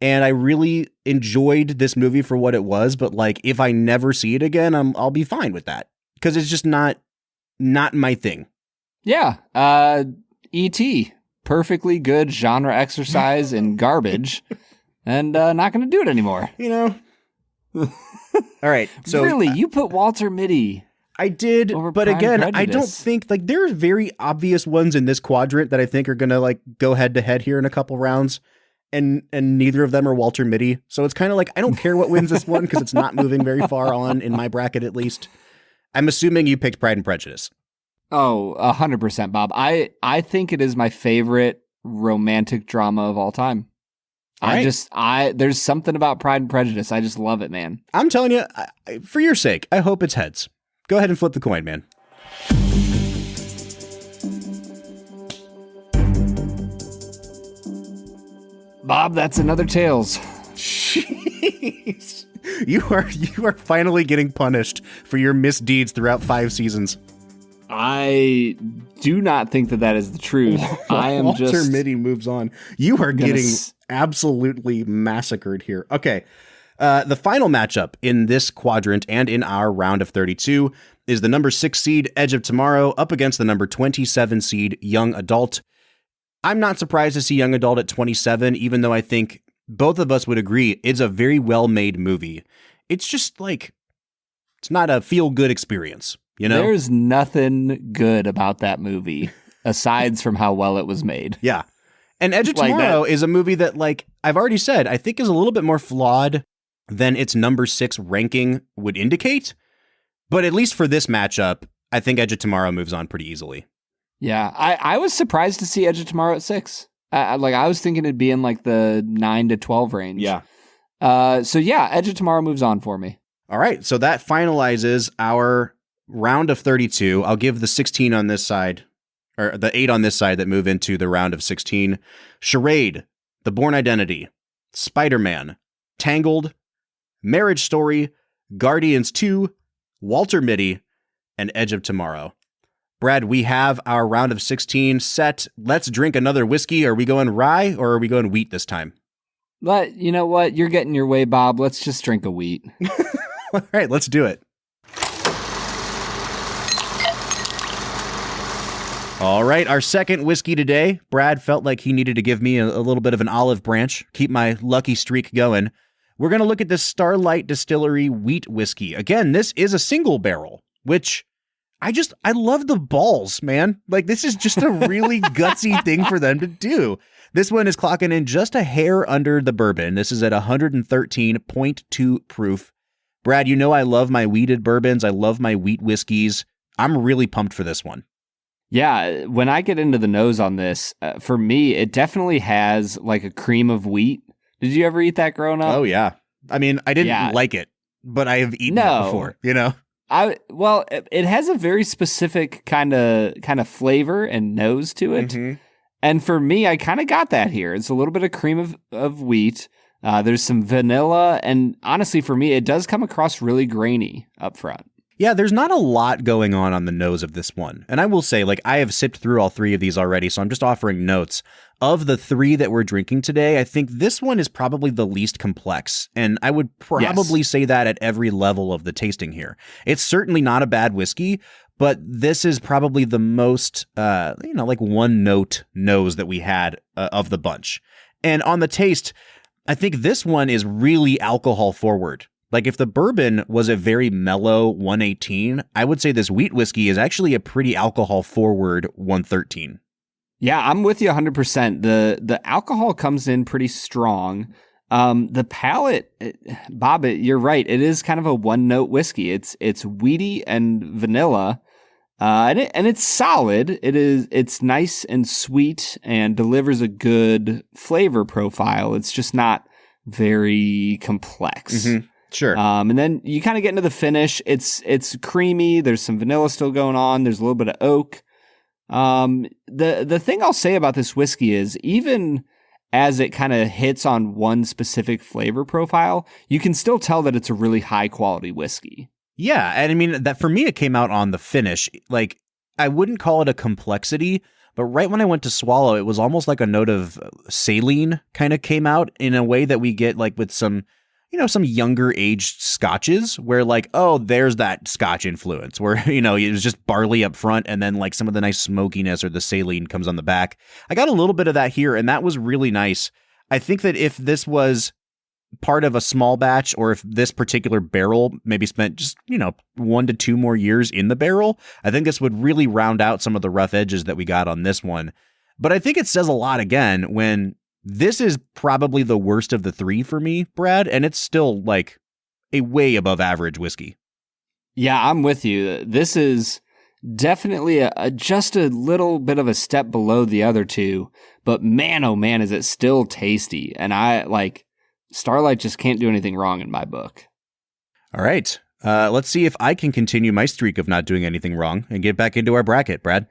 and I really enjoyed this movie for what it was. But like, if I never see it again, I'll be fine with that, because it's just not my thing. Yeah. E.T. Perfectly good genre exercise in garbage, and not going to do it anymore. You know. All right. So really, you put Walter Mitty. I did, but again, I don't think, like, there are very obvious ones in this quadrant that I think are going to like go head to head here in a couple rounds, and neither of them are Walter Mitty. So it's kind of like, I don't care what wins this one, because it's not moving very far on in my bracket, at least. I'm assuming you picked Pride and Prejudice. Oh, 100%, Bob. I think it is my favorite romantic drama of all time. All right. There's something about Pride and Prejudice. I just love it, man. I'm telling you, for your sake, I hope it's heads. Go ahead and flip the coin, man. Bob, that's another tails. Jeez. You are finally getting punished for your misdeeds throughout 5 seasons. I do not think that is the truth. I am Walter just... Mitty moves on. You are getting absolutely massacred here. Okay. The final matchup in this quadrant and in our round of 32 is the number 6 seed Edge of Tomorrow up against the number 27 seed Young Adult. I'm not surprised to see Young Adult at 27, even though I think both of us would agree it's a very well-made movie. It's just like, it's not a feel-good experience, you know? There's nothing good about that movie, aside from how well it was made. Yeah. And Edge of Tomorrow is a movie that, like I've already said, I think is a little bit more flawed than its number 6 ranking would indicate. But at least for this matchup, I think Edge of Tomorrow moves on pretty easily. Yeah, I was surprised to see Edge of Tomorrow at 6. I was thinking it'd be in like the 9 to 12 range. Yeah. So yeah, Edge of Tomorrow moves on for me. All right, so that finalizes our round of 32. I'll give the 16 on this side, or the 8 on this side that move into the round of 16. Charade, The Bourne Identity, Spider-Man, Tangled, Marriage Story, Guardians 2, Walter Mitty, and Edge of Tomorrow. Brad, we have our round of 16 set. Let's drink another whiskey. Are we going rye or are we going wheat this time? But you know what? You're getting your way, Bob. Let's just drink a wheat. All right, let's do it. All right, our second whiskey today. Brad felt like he needed to give me a little bit of an olive branch, keep my lucky streak going. We're going to look at this Starlight Distillery wheat whiskey. Again, this is a single barrel, which I love the balls, man. Like, this is just a really gutsy thing for them to do. This one is clocking in just a hair under the bourbon. This is at 113.2 proof. Brad, you know I love my wheated bourbons. I love my wheat whiskeys. I'm really pumped for this one. Yeah, when I get into the nose on this, for me, it definitely has like a cream of wheat. Did you ever eat that growing up? Oh, yeah. I mean, I didn't like it, but I have eaten it before, you know? It has a very specific kind of flavor and nose to it. Mm-hmm. And for me, I kind of got that here. It's a little bit of cream of wheat. There's some vanilla. And honestly, for me, it does come across really grainy up front. Yeah, there's not a lot going on the nose of this one. And I will say, like, I have sipped through all 3 of these already, so I'm just offering notes. Of the 3 that we're drinking today, I think this one is probably the least complex. And I would probably say that at every level of the tasting here. It's certainly not a bad whiskey, but this is probably the most, like one note nose that we had of the bunch. And on the taste, I think this one is really alcohol forward. Like, if the bourbon was a very mellow 118, I would say this wheat whiskey is actually a pretty alcohol forward 113. Yeah, I'm with you 100%. The alcohol comes in pretty strong. The palate, Bob, you're right. It is kind of a one-note whiskey. It's wheaty and vanilla, and it's solid. It's nice and sweet and delivers a good flavor profile. It's just not very complex. Mm-hmm. Sure. And then you kind of get into the finish. It's creamy. There's some vanilla still going on. There's a little bit of oak. The thing I'll say about this whiskey is, even as it kind of hits on one specific flavor profile, you can still tell that it's a really high quality whiskey. Yeah. And I mean, that for me, it came out on the finish. Like, I wouldn't call it a complexity, but right when I went to swallow, it was almost like a note of saline kind of came out in a way that we get like with some younger aged scotches where like, oh, there's that Scotch influence where, it was just barley up front and then like some of the nice smokiness or the saline comes on the back. I got a little bit of that here and that was really nice. I think that if this was part of a small batch or if this particular barrel maybe spent just, 1 to 2 more years in the barrel, I think this would really round out some of the rough edges that we got on this one. But I think it says a lot again when this is probably the worst of the 3 for me, Brad, and it's still like a way above average whiskey. Yeah, I'm with you. This is definitely just a little bit of a step below the other 2, but man, oh man, is it still tasty. And Starlight just can't do anything wrong in my book. All right. Let's see if I can continue my streak of not doing anything wrong and get back into our bracket, Brad.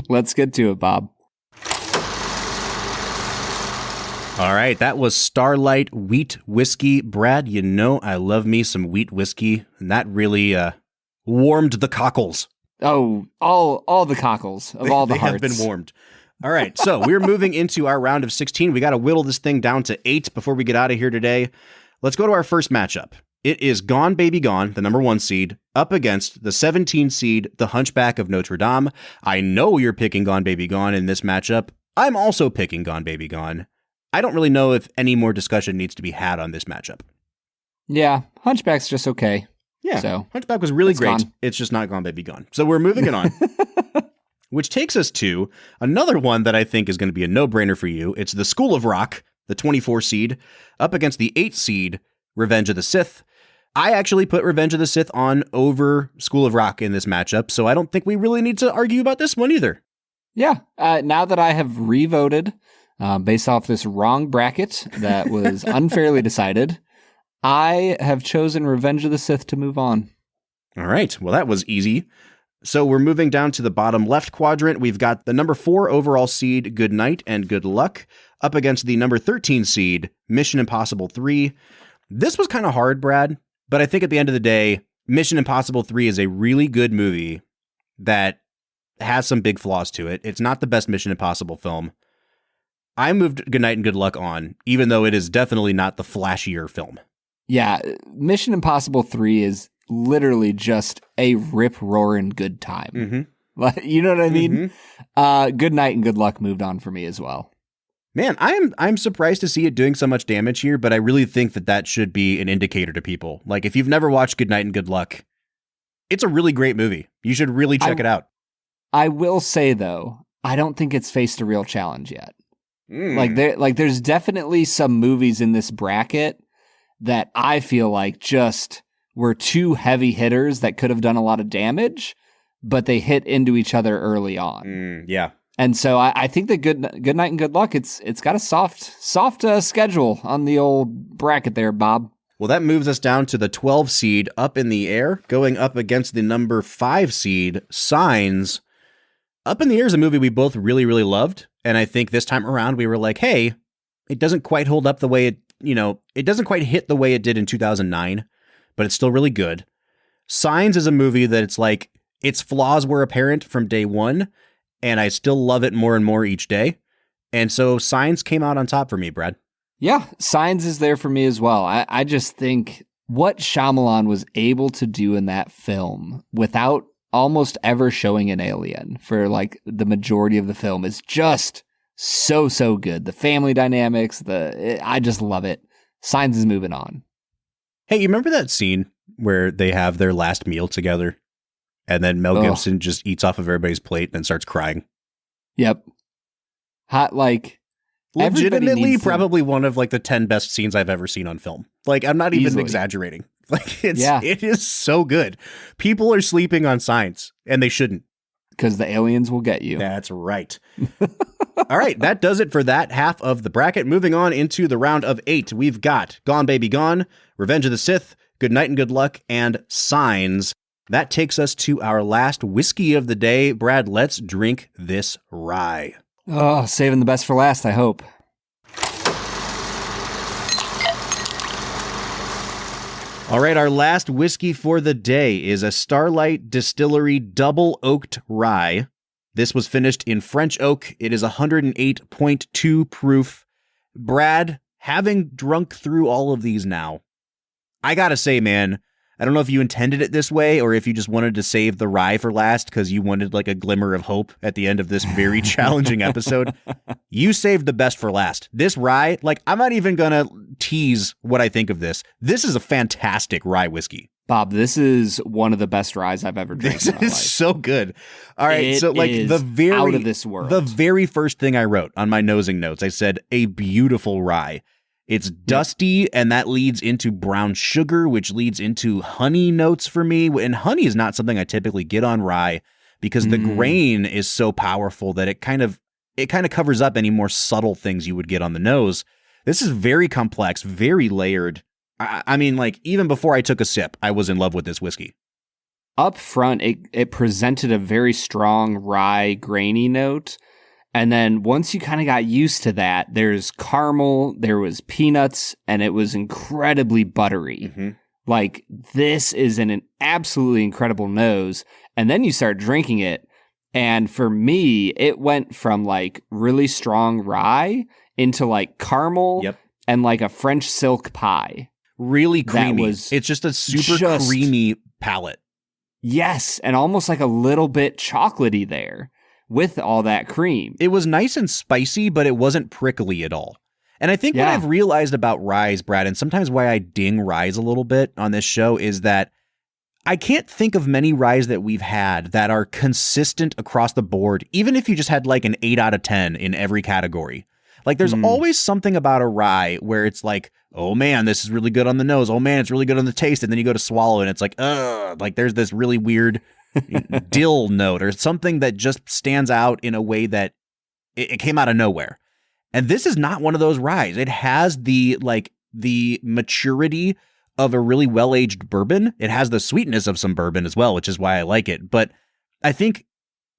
Let's get to it, Bob. All right, that was Starlight Wheat Whiskey. Brad, you know I love me some wheat whiskey, and that really warmed the cockles. Oh, all the cockles of all the hearts. They have been warmed. All right, so we're moving into our round of 16. We got to whittle this thing down to 8 before we get out of here today. Let's go to our first matchup. It is Gone Baby Gone, the number 1 seed, up against the 17 seed, The Hunchback of Notre Dame. I know you're picking Gone Baby Gone in this matchup. I'm also picking Gone Baby Gone. I don't really know if any more discussion needs to be had on this matchup. Yeah, Hunchback's just okay. Yeah, so Hunchback was really great. Gone. It's just not Gone Baby Gone. So we're moving it on. Which takes us to another one that I think is going to be a no-brainer for you. It's the School of Rock, the 24 seed, up against the 8 seed, Revenge of the Sith. I actually put Revenge of the Sith on over School of Rock in this matchup, so I don't think we really need to argue about this one either. Yeah, now that I have re-voted based off this wrong bracket that was unfairly decided, I have chosen Revenge of the Sith to move on. All right, well, that was easy. So we're moving down to the bottom left quadrant. We've got the number 4 overall seed, Good Night and Good Luck, up against the number 13 seed, Mission Impossible 3. This was kind of hard, Brad, but I think at the end of the day, Mission Impossible 3 is a really good movie that has some big flaws to it. It's not the best Mission Impossible film. I moved Good Night and Good Luck on, even though it is definitely not the flashier film. Yeah, Mission Impossible 3 is literally just a rip-roaring good time. Mm-hmm. You know what I mean? Mm-hmm. Good Night and Good Luck moved on for me as well. Man, I'm surprised to see it doing so much damage here, but I really think that should be an indicator to people. Like, if you've never watched Good Night and Good Luck, it's a really great movie. You should really check it out. I will say, though, I don't think it's faced a real challenge yet. There's definitely some movies in this bracket that I feel like just were 2 heavy hitters that could have done a lot of damage, but they hit into each other early on. Yeah. And so I think that Good Night and Good Luck, it's got a soft schedule on the old bracket there, Bob. Well, that moves us down to the 12 seed, Up in the Air, going up against the number 5 seed, Signs. Up in the Air is a movie we both really, really loved. And I think this time around we were like, hey, it doesn't quite hold up the way it doesn't quite hit the way it did in 2009, but it's still really good. Signs is a movie that it's like, its flaws were apparent from day one, and I still love it more and more each day. And so Signs came out on top for me, Brad. Yeah, Signs is there for me as well. I just think what Shyamalan was able to do in that film without almost ever showing an alien for like the majority of the film is just so good. The family dynamics, I just love it. Signs is moving on. Hey, you remember that scene where they have their last meal together and then Mel Gibson just eats off of everybody's plate and then starts crying? Yep. Legitimately probably one of like the 10 best scenes I've ever seen on film. Like, I'm not even exaggerating. Like, it is so good. People are sleeping on Signs, and they shouldn't. Because the aliens will get you. That's right. All right, that does it for that half of the bracket. Moving on into the round of 8, we've got Gone Baby Gone, Revenge of the Sith, Good Night and Good Luck, and Signs. That takes us to our last whiskey of the day. Brad, let's drink this rye. Oh, saving the best for last, I hope. All right, our last whiskey for the day is a Starlight Distillery Double Oaked Rye. This was finished in French oak. It is 108.2 proof. Brad, having drunk through all of these now, I gotta say, man, I don't know if you intended it this way or if you just wanted to save the rye for last because you wanted like a glimmer of hope at the end of this very challenging episode. You saved the best for last. This rye, like, I'm not even going to tease what I think of this. This is a fantastic rye whiskey. Bob, this is one of the best ryes I've ever drank. This is so good. All right, so like out of this world. The very first thing I wrote on my nosing notes, I said a beautiful rye. It's dusty, and that leads into brown sugar, which leads into honey notes for me. And honey is not something I typically get on rye because the grain is so powerful that it kind of covers up any more subtle things you would get on the nose. This is very complex, very layered. I mean, like, even before I took a sip, I was in love with this whiskey. Up front, it presented a very strong rye, grainy note. And then once you kind of got used to that, there's caramel, there was peanuts, and it was incredibly buttery. Mm-hmm. Like, this is an absolutely incredible nose. And then you start drinking it. And for me, it went from like really strong rye into like caramel and like a French silk pie. Really creamy. It's just a super creamy palate. Yes. And almost like a little bit chocolatey there with all that cream. It was nice and spicy, but it wasn't prickly at all. And I think what I've realized about ryes, Brad, and sometimes why I ding ryes a little bit on this show is that I can't think of many ryes that we've had that are consistent across the board, even if you just had like an 8 out of 10 in every category. Like there's always something about a rye where it's like, oh man, this is really good on the nose. Oh man, it's really good on the taste. And then you go to swallow and it's like, like there's this really weird dill note or something that just stands out in a way that it came out of nowhere. And this is not one of those ryes. It has the maturity of a really well-aged bourbon. It has the sweetness of some bourbon as well, which is why I like it. But I think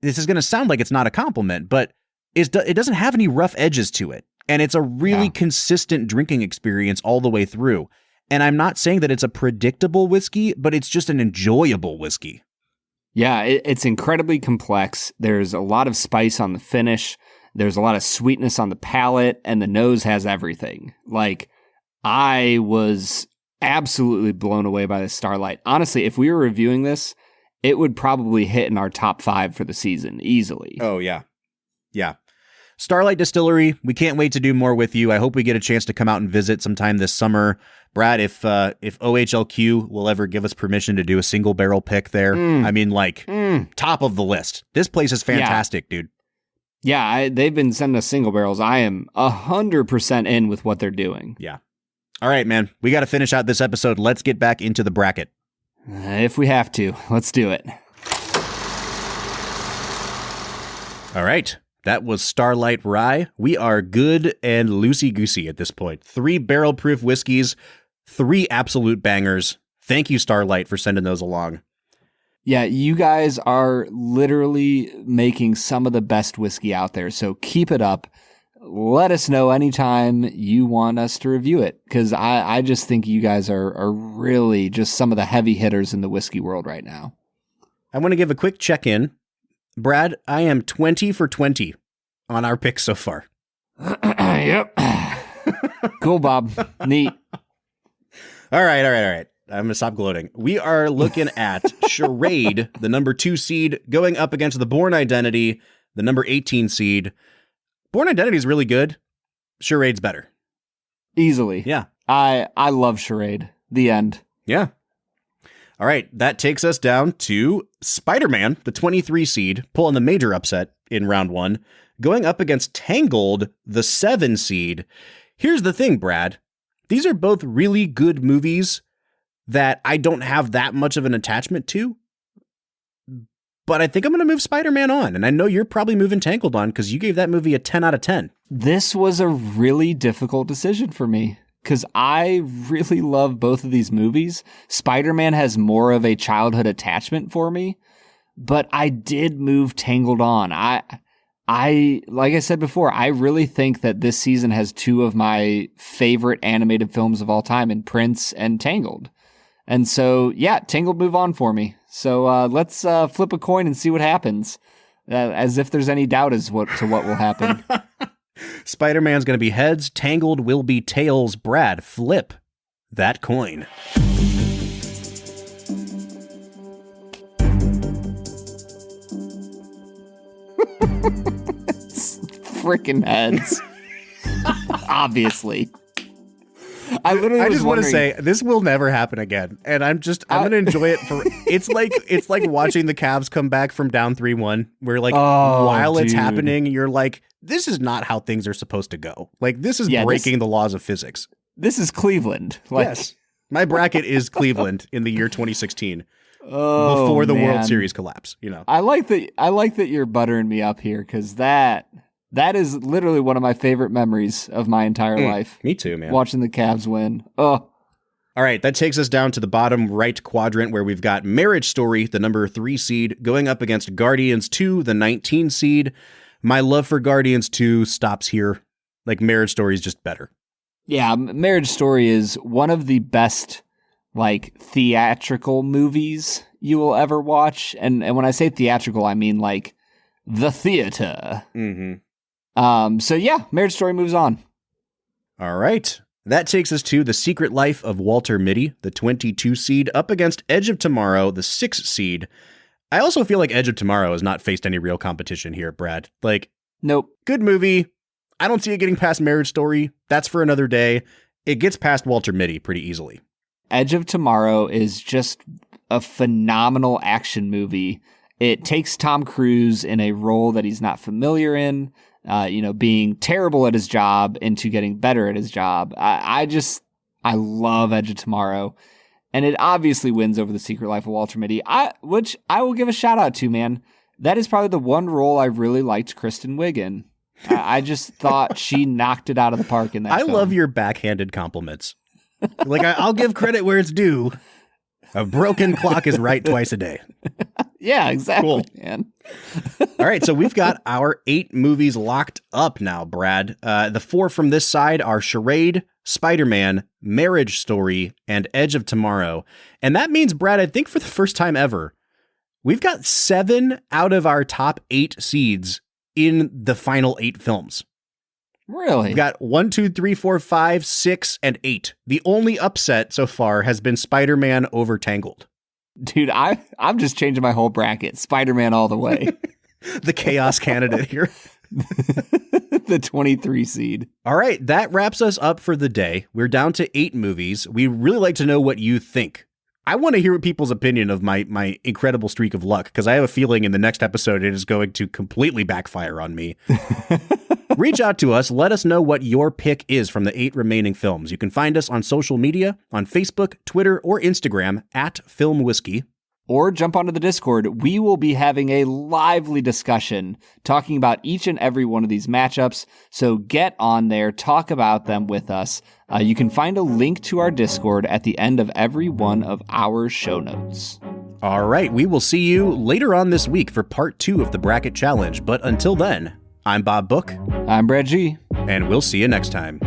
this is going to sound like it's not a compliment, but it doesn't have any rough edges to it. And it's a really consistent drinking experience all the way through. And I'm not saying that it's a predictable whiskey, but it's just an enjoyable whiskey. Yeah, it's incredibly complex. There's a lot of spice on the finish. There's a lot of sweetness on the palate, and the nose has everything. Like, I was absolutely blown away by the Starlight. Honestly, if we were reviewing this, it would probably hit in our top 5 for the season easily. Oh, yeah. Yeah. Starlight Distillery, we can't wait to do more with you. I hope we get a chance to come out and visit sometime this summer. Brad, if OHLQ will ever give us permission to do a single barrel pick there, I mean, like, top of the list. This place is fantastic, dude. Yeah, they've been sending us single barrels. I am 100% in with what they're doing. Yeah. All right, man. We got to finish out this episode. Let's get back into the bracket. If we have to. Let's do it. All right. That was Starlight Rye. We are good and loosey-goosey at this point. 3 barrel-proof whiskeys, 3 absolute bangers. Thank you, Starlight, for sending those along. Yeah, you guys are literally making some of the best whiskey out there, so keep it up. Let us know anytime you want us to review it, because I just think you guys are really just some of the heavy hitters in the whiskey world right now. I want to give a quick check-in. Brad, I am 20 for 20 on our picks so far. Yep. Cool, Bob. Neat. All right. I'm going to stop gloating. We are looking at Charade, the number 2 seed, going up against the Born Identity, the number 18 seed. Born Identity is really good. Charade's better. Easily. Yeah. I love Charade. The end. Yeah. All right, that takes us down to Spider-Man, the 23 seed, pulling the major upset in round 1, going up against Tangled, the 7 seed. Here's the thing, Brad. These are both really good movies that I don't have that much of an attachment to, but I think I'm going to move Spider-Man on, and I know you're probably moving Tangled on because you gave that movie a 10 out of 10. This was a really difficult decision for me, because I really love both of these movies. Spider-Man has more of a childhood attachment for me, but I did move Tangled on. I like I said before, I really think that this season has 2 of my favorite animated films of all time in Prince and Tangled. And so, yeah, Tangled move on for me. So let's flip a coin and see what happens, as if there's any doubt as to what will happen. Spider-Man's going to be heads, Tangled will be tails. Brad, flip that coin. Freaking heads. Obviously. I just want to say this will never happen again, and I'm going to enjoy it for. It's like watching the Cavs come back from down 3-1, where while it's happening, you're like, this is not how things are supposed to go. Like, this is breaking the laws of physics. This is Cleveland. Yes, my bracket is Cleveland in the year 2016, before the World Series collapse. You know, I like that you're buttering me up here, because that is literally one of my favorite memories of my entire life. Me too, man. Watching the Cavs win. Oh. All right, that takes us down to the bottom right quadrant, where we've got Marriage Story, the number 3 seed, going up against Guardians 2, the 19 seed. my love for Guardians 2 stops here. Like, Marriage Story is just better. Yeah, Marriage Story is one of the best, like, theatrical movies you will ever watch. And when I say theatrical, I mean, like, the theater. So, yeah, Marriage Story moves on. All right. That takes us to The Secret Life of Walter Mitty, the 22 seed, up against Edge of Tomorrow, the 6 seed. I also feel like Edge of Tomorrow has not faced any real competition here, Brad. Like, nope. Good movie. I don't see it getting past Marriage Story. That's for another day. It gets past Walter Mitty pretty easily. Edge of Tomorrow is just a phenomenal action movie. It takes Tom Cruise in a role that he's not familiar in, being terrible at his job into getting better at his job. I love Edge of Tomorrow. And it obviously wins over The Secret Life of Walter Mitty, which I will give a shout out to, man. That is probably the one role I really liked Kristen Wiig in. I just thought she knocked it out of the park in that film. Love your backhanded compliments. Like, I'll give credit where it's due. A broken clock is right twice a day. Yeah, exactly, cool. Man. All right, so we've got our 8 movies locked up now, Brad. The 4 from this side are Charade, Spider-Man, Marriage Story, and Edge of Tomorrow. And that means, Brad, I think for the first time ever, we've got 7 out of our top 8 seeds in the final 8 films. Really? We've got 1, 2, 3, 4, 5, 6, and 8. The only upset so far has been Spider-Man over Tangled. Dude, I'm just changing my whole bracket. Spider-Man all the way. The chaos candidate here. The 23 seed. All right, that wraps us up for the day. We're down to 8 movies. We really like to know what you think. I want to hear people's opinion of my incredible streak of luck, because I have a feeling in the next episode it is going to completely backfire on me. Reach out to us. Let us know what your pick is from the 8 remaining films. You can find us on social media, on Facebook, Twitter, or Instagram @FilmWhiskey. Or jump onto the Discord. We will be having a lively discussion talking about each and every one of these matchups. So get on there, talk about them with us. You can find a link to our Discord at the end of every one of our show notes. All right, we will see you later on this week for part 2 of the Bracket Challenge. But until then, I'm Bob Book. I'm Brad G. And we'll see you next time.